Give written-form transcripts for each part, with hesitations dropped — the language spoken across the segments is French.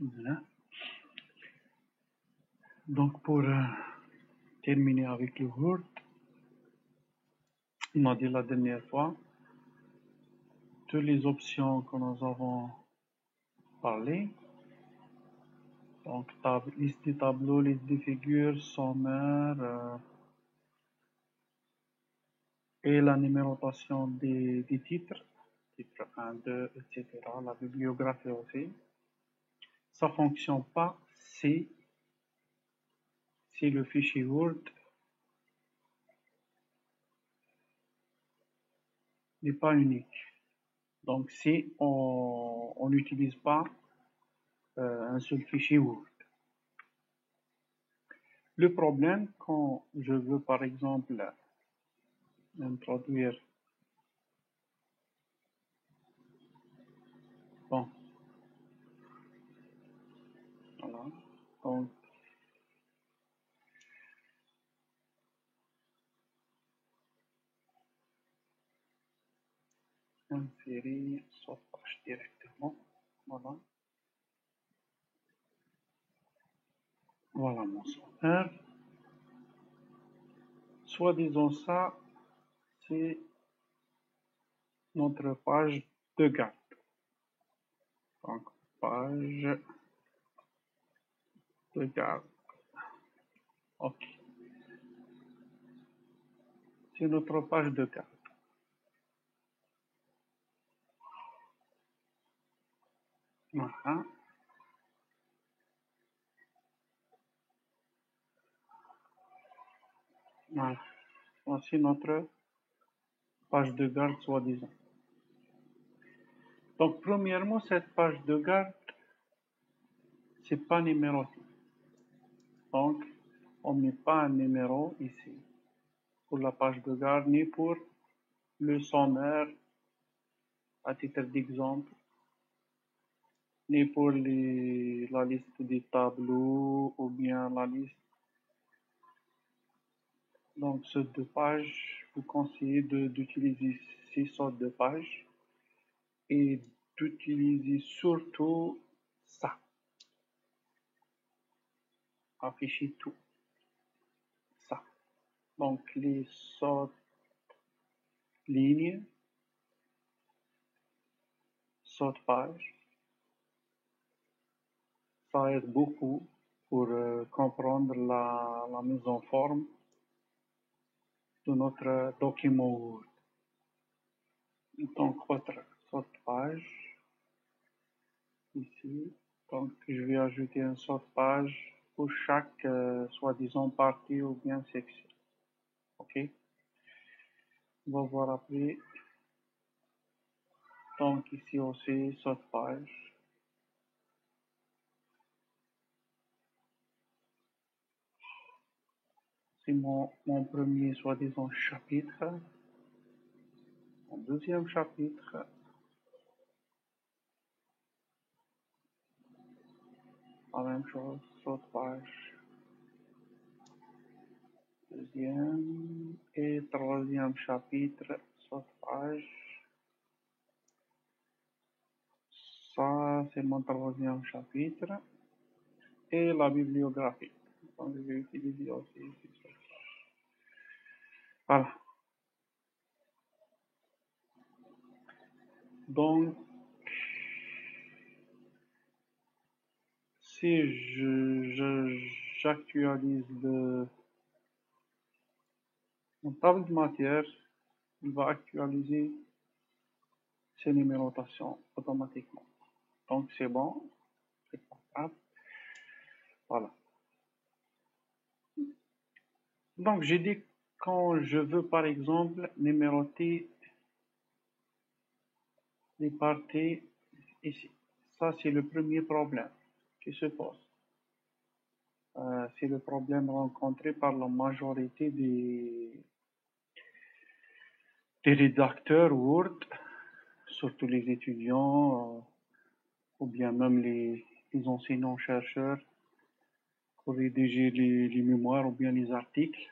Voilà. Donc pour terminer avec le Word, on a dit la dernière fois, toutes les options que nous avons parlé, donc liste des tableaux, liste des figures, sommaire, et la numérotation des titres, titre 1, 2, etc., la bibliographie aussi. Ça ne fonctionne pas si le fichier Word n'est pas unique. Donc si on n'utilise pas un seul fichier Word. Le problème, quand je veux par exemple introduire, bon, voilà, donc insérer soit page directement, voilà, voilà mon sommaire. Soit disons ça, c'est notre page de garde. Donc, page de garde. OK. C'est notre page de garde. Voilà. Voilà. Voici notre page de garde, soi-disant. Donc, premièrement, cette page de garde, c'est pas numéroté. Donc, on ne met pas un numéro ici pour la page de garde ni pour le sommaire à titre d'exemple, ni pour la liste des tableaux ou bien la liste. Donc, ces deux pages, vous conseillez d'utiliser ces sortes de pages et d'utiliser surtout ça. Afficher tout. Ça. Donc, les sortes lignes, sortes pages, ça aide beaucoup pour comprendre la mise en forme de notre document Word. Donc, votre sorte page, ici. Donc, je vais ajouter une sorte page pour chaque, soi-disant, partie ou bien section. OK? On va voir après. Donc, ici aussi, sorte page. C'est mon premier, soi-disant, chapitre. Mon deuxième chapitre. La même chose, sorte page. Deuxième et troisième chapitre, sorte page. Ça, c'est mon troisième chapitre. Et la bibliographie. Donc, je vais utiliser aussi ici. Voilà. Donc, si j'actualise mon table de matière, il va actualiser ces numérotations automatiquement. Donc, c'est bon. C'est pas grave. Voilà. Donc, j'ai dit quand je veux, par exemple, numéroter les parties ici. Ça, c'est le premier problème qui se pose. C'est le problème rencontré par la majorité des rédacteurs Word, surtout les étudiants ou bien même les enseignants-chercheurs pour rédiger les mémoires ou bien les articles.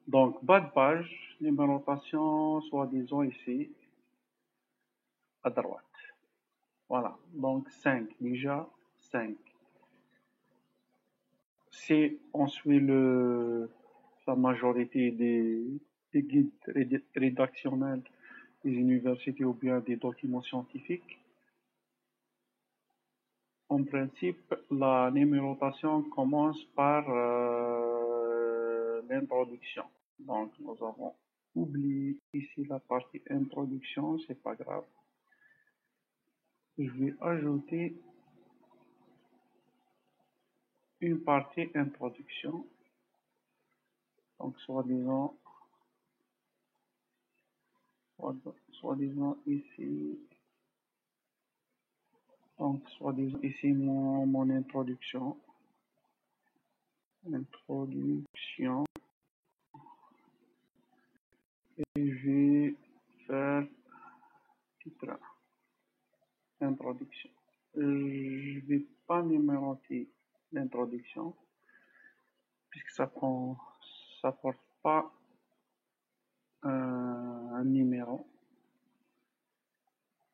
Donc, bas de page, numérotation, soi-disant ici, à droite. Voilà. Donc 5, déjà 5. Si on suit la majorité des guides rédactionnels des universités ou bien des documents scientifiques, en principe, la numérotation commence par l'introduction. Donc, nous avons oublié ici la partie introduction, c'est pas grave. Je vais ajouter une partie introduction. Donc, soi-disant ici. Donc, soi-disant ici mon introduction. Introduction. Et je vais faire titre. Introduction. Je ne vais pas numéroter l'introduction puisque ça porte pas un numéro.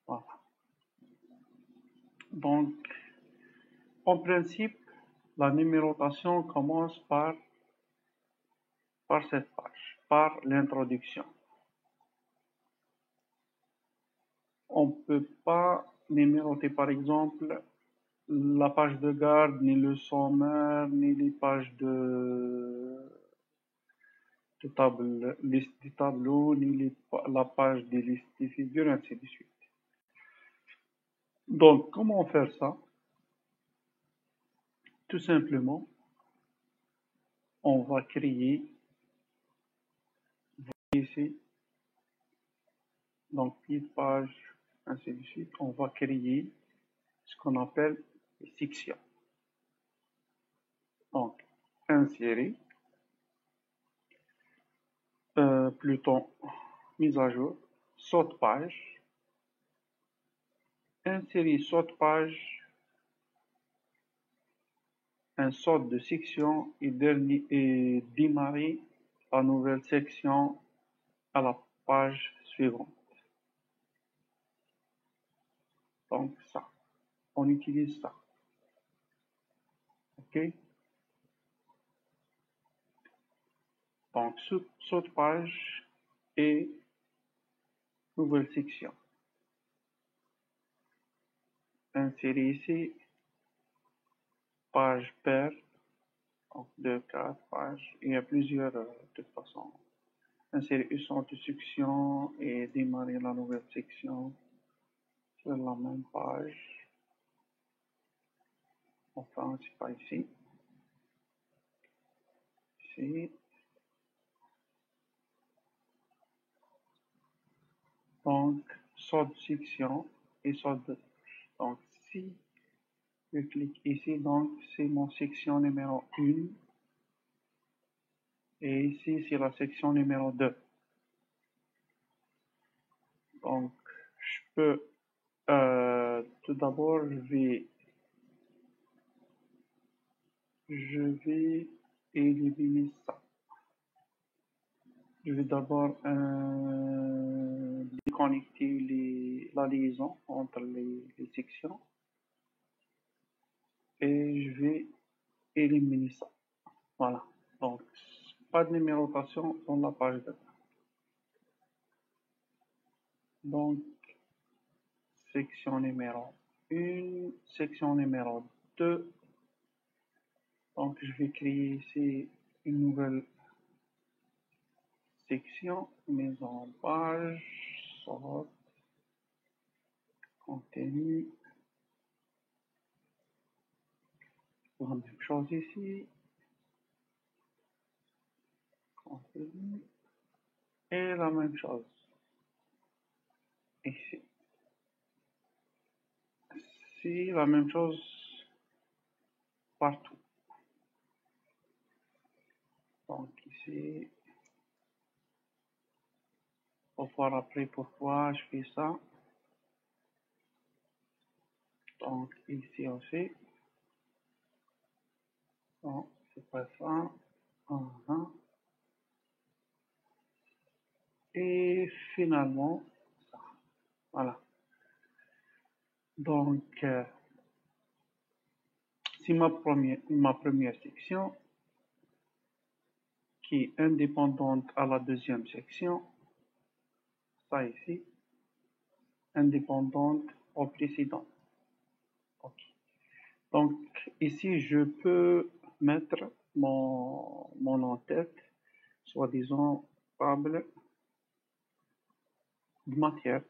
Voilà. Donc, en principe, la numérotation commence par cette page, par l'introduction. On ne peut pas numéroter, par exemple, la page de garde, ni le sommaire, ni les pages liste du tableau, ni la page des listes des figures, ainsi de suite. Donc, comment faire ça? Tout simplement, on va créer ici, donc pied de page, ainsi de suite, on va créer ce qu'on appelle les sections. Donc, insérer, plutôt mise à jour, saut de page, insérer saut de page, un saut de section et démarrer la nouvelle section à la page suivante. Donc ça, on utilise ça. OK? Donc saut de page et nouvelle section. Insérer ici page paire, donc 2, 4 pages. Il y a plusieurs de toute façon. Insérer une sorte de section et démarrer la nouvelle section sur la même page. Enfin, c'est pas ici. Ici. Donc, saut de section et saut de page. Donc, si je clique ici, donc c'est mon section numéro 1. Et ici, c'est la section numéro 2. Donc, je peux, tout d'abord, je vais éliminer ça. Je vais d'abord déconnecter la liaison entre les sections. Et je vais éliminer ça. Voilà. Donc, pas de numérotation dans la page de. Donc, section numéro 1, section numéro 2. Donc, je vais créer ici une nouvelle section, mise en page, sort, contenu. La même chose ici. Contenu. Et la même chose ici. C'est la même chose partout. Donc ici, on va voir après pourquoi je fais ça. Donc ici aussi. Non, c'est pas ça. Et finalement, ça. Voilà. Donc, c'est ma première section qui est indépendante à la deuxième section, ça ici, indépendante au précédent. Ok. Donc, ici, je peux mettre mon en-tête, soi-disant table de matière,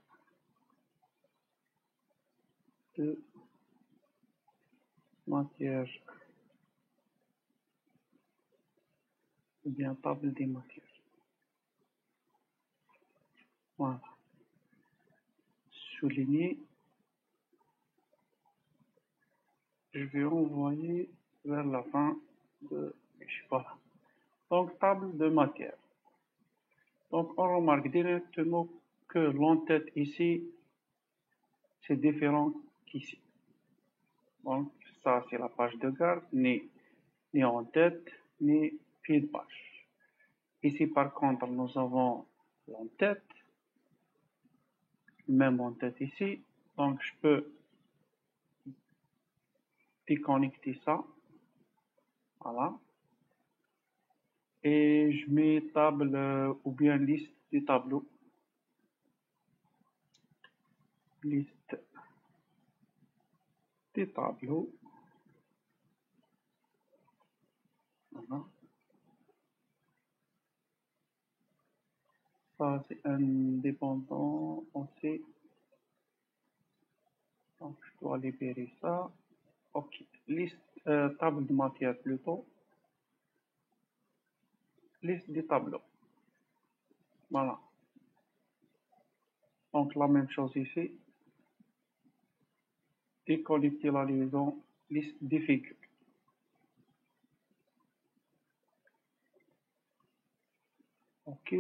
ou bien table des matières. Voilà. Souligner. Je vais envoyer vers la fin de... Voilà. Donc, table de matière. Donc, on remarque directement que l'entête ici, c'est différent qu'ici. Donc, ça, c'est la page de garde, ni en-tête, ni pied de page. Ici, par contre, nous avons l'entête, même en-tête ici. Donc, je peux déconnecter ça. Voilà. Et je mets table ou bien liste du tableau. Liste des tableaux. Voilà. Ça, c'est indépendant aussi. Donc, je dois libérer ça. Ok. Liste, table de matière plutôt. Liste des tableaux. Voilà. Donc, la même chose ici. Déconnecter la liaison. Liste des figures. Ok.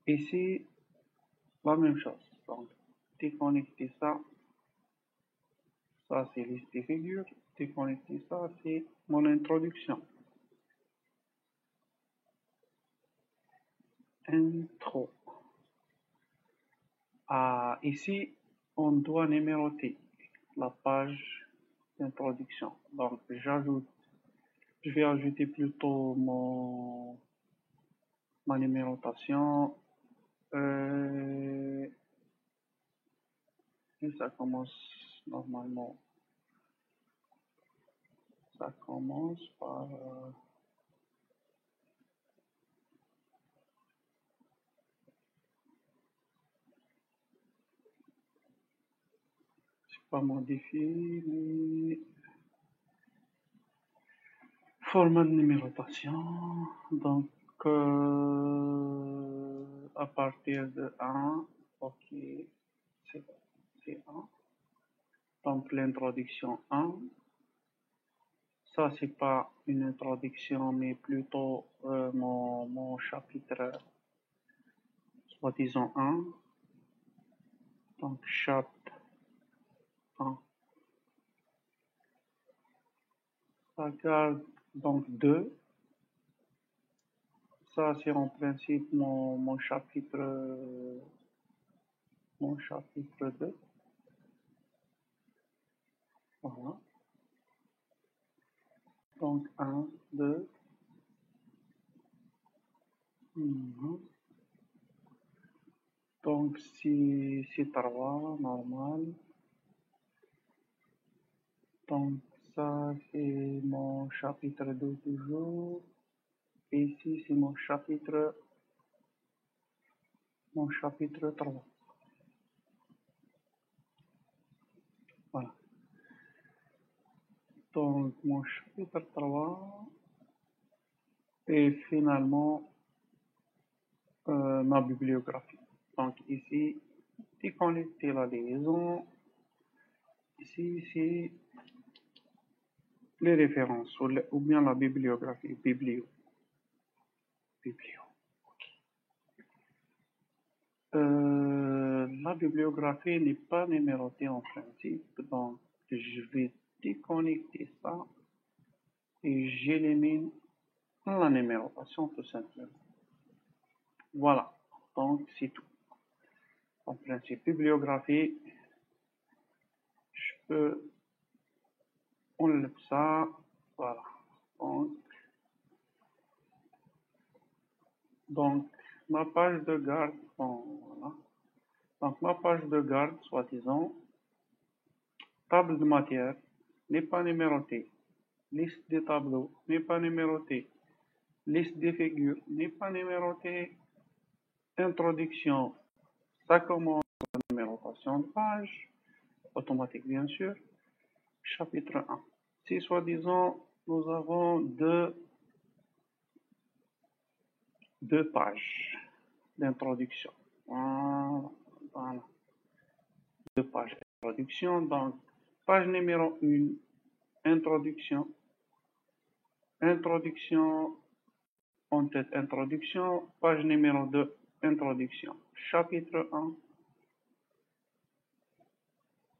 Ici, la même chose. Donc, déconnecter ça. Ça, c'est liste des figures. Déconnecter ça, c'est mon introduction. Intro. Ici, on doit numéroter la page d'introduction. Donc, je vais ajouter plutôt ma numérotation. Et ça commence normalement. Ça commence par... je sais pas modifier, mais... Format de numérotation. Donc, à partir de 1, ok, c'est 1. Donc, l'introduction 1. Ça, c'est pas une introduction, mais plutôt mon chapitre, soi-disant 1. Donc, chapitre 1. Ça garde donc 2. Ça, c'est en principe mon chapitre 2. Voilà. Donc, 1, 2. Donc, c'est 3, normal. Donc, ça, c'est mon chapitre 2 toujours. Et ici, c'est mon chapitre 3. Voilà. Donc, mon chapitre 3 est finalement ma bibliographie. Donc, ici, déconnecter la liaison. Ici, c'est les références ou bien la bibliographie. Biblio. La bibliographie n'est pas numérotée en principe, donc je vais déconnecter ça et j'élimine la numérotation tout simplement. Voilà, donc c'est tout. En principe bibliographie, je peux enlever ça, voilà. Donc ma page de garde, bon, voilà. Donc ma page de garde, soi-disant, table de matière n'est pas numérotée, liste des tableaux n'est pas numérotée, liste des figures n'est pas numérotée, introduction, ça commence la numérotation de page, automatique bien sûr, chapitre 1. Si soi-disant nous avons deux pages d'introduction, voilà, deux pages d'introduction, donc page numéro 1, introduction, introduction, en tête introduction, page numéro 2, introduction, chapitre 1,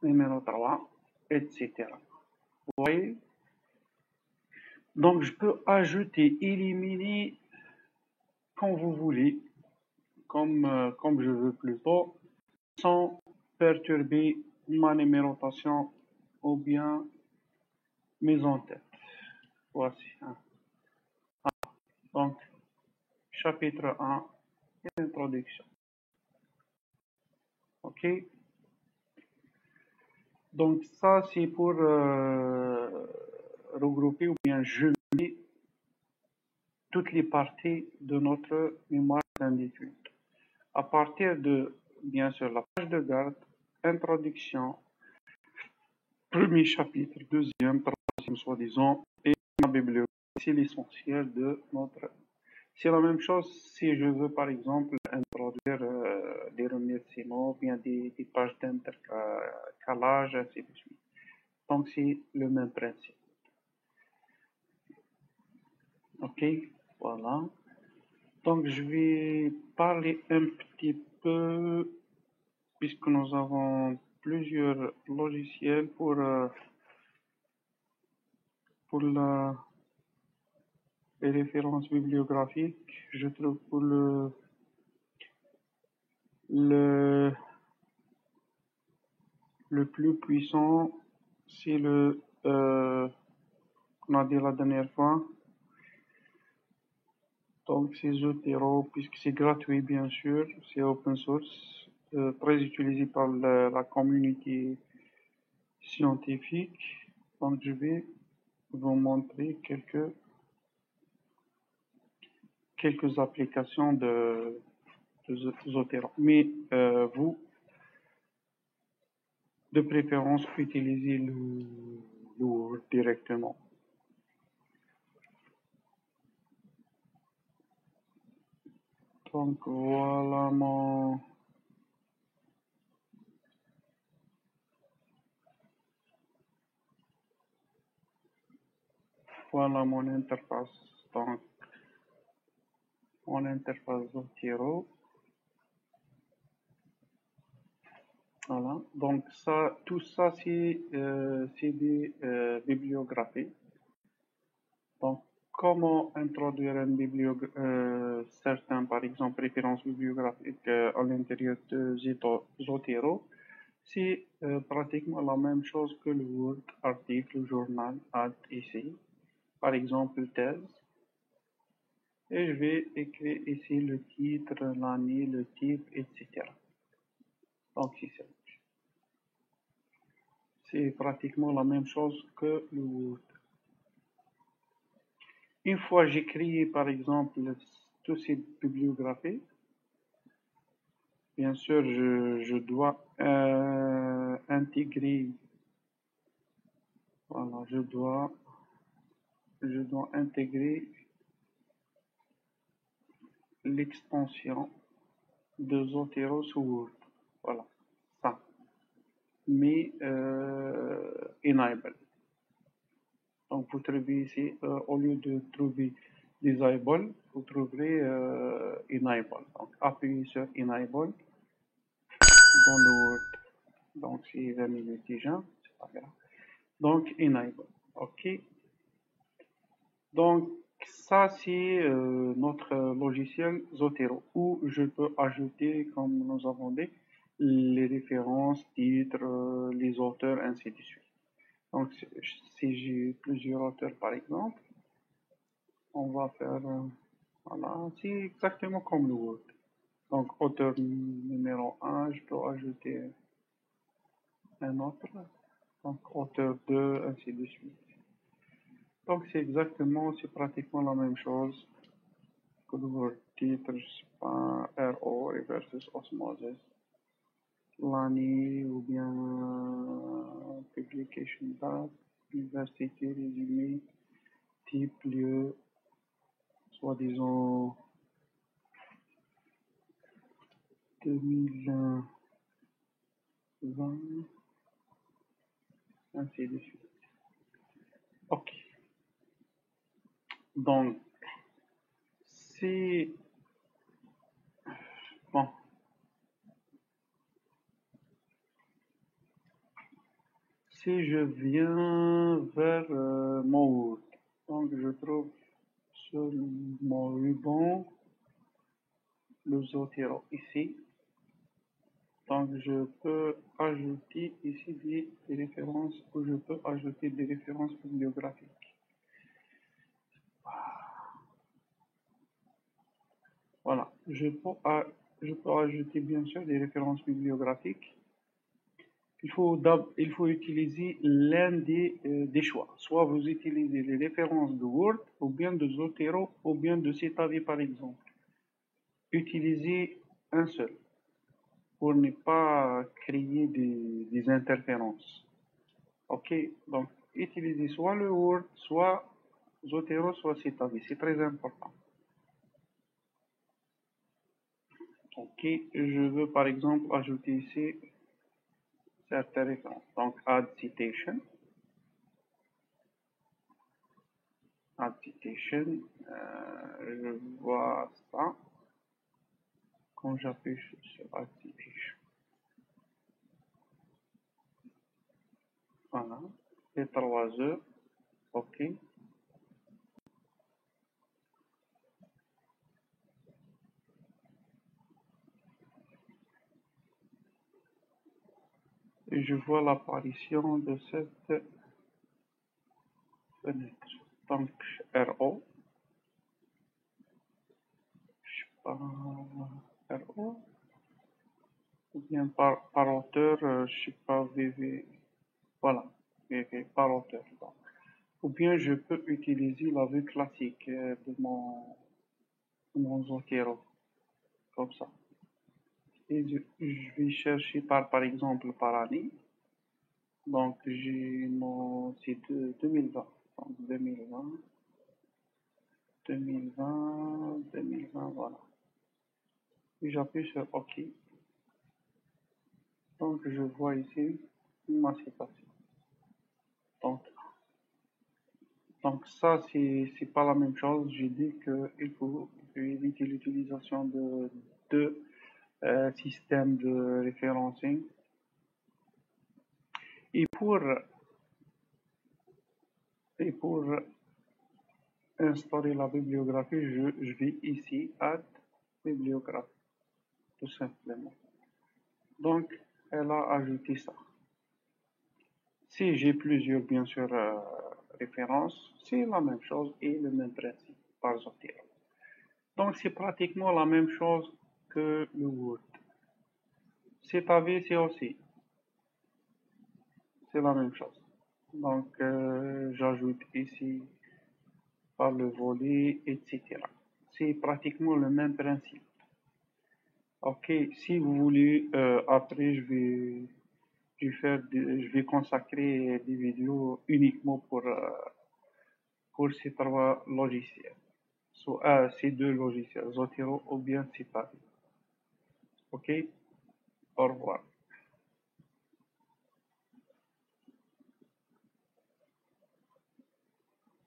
numéro 3, etc. Vous voyez? Donc je peux ajouter, éliminer quand vous voulez, comme je veux plutôt, sans perturber ma numérotation ou bien mes en-têtes. Voici. Donc, chapitre 1, introduction. OK? Donc, ça, c'est pour regrouper ou bien jumeler toutes les parties de notre mémoire d'individu. À partir de, bien sûr, la page de garde, introduction, premier chapitre, deuxième, troisième, soi-disant, et la bibliothèque, c'est l'essentiel de notre. C'est la même chose si je veux, par exemple, introduire des remerciements, bien des pages d'intercalage, ainsi de suite. Donc, c'est le même principe. OK, voilà. Donc, je vais parler un petit peu, puisque nous avons plusieurs logiciels pour les références bibliographiques. Je trouve pour le plus puissant, c'est le qu'on a dit la dernière fois. Donc c'est Zotero, puisque c'est gratuit bien sûr, c'est open source, très utilisé par la communauté scientifique. Donc je vais vous montrer quelques applications de Zotero. Mais vous, de préférence, utilisez le Word directement. Donc voilà mon interface. Donc mon interface Zotero. Voilà. Donc ça, tout ça c'est des bibliographies. Donc comment introduire une certains par exemple références bibliographiques à l'intérieur de Zotero, c'est pratiquement la même chose que le Word, article, journal, alt ici. Par exemple thèse. Et je vais écrire ici le titre, l'année, le type, etc. Donc c'est pratiquement la même chose que le Word. Une fois j'ai créé par exemple toutes ces bibliographies, bien sûr je dois intégrer, voilà, je dois intégrer l'extension de Zotero sur Word. Voilà, ça. Mais enable. Donc vous trouvez ici, au lieu de trouver disable, vous trouverez enable. Donc appuyez sur enable dans le Word. Donc c'est 20 minutes déjà, c'est pas grave. Donc enable. OK. Donc ça c'est notre logiciel Zotero où je peux ajouter, comme nous avons dit, les références, titres, les auteurs, ainsi de suite. Donc, si j'ai plusieurs auteurs, par exemple, on va faire, voilà, c'est exactement comme le Word. Donc, auteur numéro 1, je peux ajouter un autre. Donc, auteur 2, ainsi de suite. Donc, c'est pratiquement la même chose que le Word. Titre, je sais pas, RO, Reverse Osmosis, l'année ou bien publication date, université, résumé, type, lieu, soi-disant 2020, ainsi de suite. Ok. Donc, si, bon, si je viens vers mon Word, donc je trouve sur mon ruban le Zotero ici. Donc je peux ajouter ici des références, ou je peux ajouter des références bibliographiques. Voilà, je peux ajouter bien sûr des références bibliographiques. Il faut utiliser l'un des choix. Soit vous utilisez les références de Word, ou bien de Zotero, ou bien de Citavi par exemple. Utilisez un seul pour ne pas créer des interférences. Ok, donc utilisez soit le Word, soit Zotero, soit Citavi. C'est très important. Ok, je veux par exemple ajouter ici certaines références. Donc, add citation. Add citation. Je vois ça quand j'appuie sur add citation. Voilà. Et 3 heures. Ok. Et je vois l'apparition de cette fenêtre. Donc, RO. Je sais pas. RO. Ou bien par auteur, je sais pas, VV. Voilà. VV par auteur. Donc. Ou bien je peux utiliser la vue classique de mon Zotero. Comme ça. Et je vais chercher par exemple par année. Donc j'ai mon site 2020. Donc 2020, 2020, 2020, voilà. Et j'appuie sur OK. Donc je vois ici ma citation. Donc ça c'est pas la même chose. J'ai dit qu'il faut éviter l'utilisation de deux systèmes de référencing. Et pour installer la bibliographie, je vais ici Add bibliographie, tout simplement. Donc, elle a ajouté ça. Si j'ai plusieurs, bien sûr, références, c'est la même chose et le même principe par Zotero. Donc, c'est pratiquement la même chose que le Word. Citavi, c'est aussi. C'est la même chose. Donc, j'ajoute ici par le volet, etc. C'est pratiquement le même principe. Ok, si vous voulez, après je vais consacrer des vidéos uniquement pour ces trois logiciels, soit ces deux logiciels, Zotero ou bien Citavi. Ok, au revoir.